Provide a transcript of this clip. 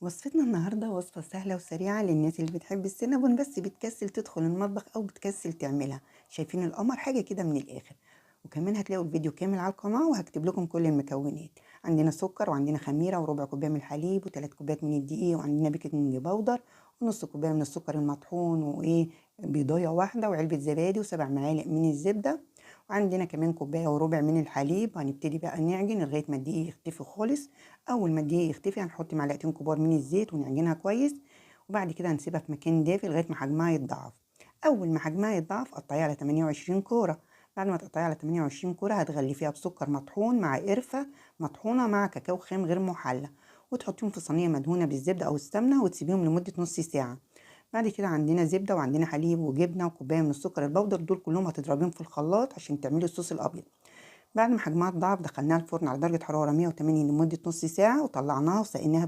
وصفتنا النهاردة وصفة سهلة وسريعة للناس اللي بتحب السينابون بس بتكسل تدخل المطبخ أو بتكسل تعملها. شايفين القمر؟ حاجة كده من الآخر. وكمان هتلاقوا الفيديو كامل على القناة وهكتب لكم كل المكونات. عندنا سكر وعندنا خميرة وربع كوباية من الحليب وثلاث كوبايات من الدقيق وعندنا بيكنج باودر ونص كوباية من السكر المطحون بيضاية واحدة وعلبة زبادي وسبع معالق من الزبدة. وعندنا كمان كوباية وربع من الحليب. هنبتدي بقى نعجن لغاية ما الدقيق يختفي خالص. أول ما الدقيق يختفي هنحط معلقتين كبار من الزيت ونعجنها كويس. وبعد كده هنسيبها في مكان دافي لغاية ما حجمها يتضاعف. أول ما حجمها يتضاعف قطعيها على 28 كورة. بعد ما تقطعيها على 28 كورة هتغلفيها بسكر مطحون مع قرفة مطحونة مع كاكاو خام غير محلى، وتحطيهم في صينية مدهونة بالزبدة أو السمنة وتسيبيهم لمدة نص ساعة. بعد كده عندنا زبدة وعندنا حليب وجبنة وكوباية من السكر البودر، دول كلهم هتضربيهم في الخلاط عشان تعملي الصوص الأبيض. بعد ما حجمها اتضاعف دخلناها الفرن على درجة حرارة 180 لمدة نص ساعة وطلعناها وسقيناها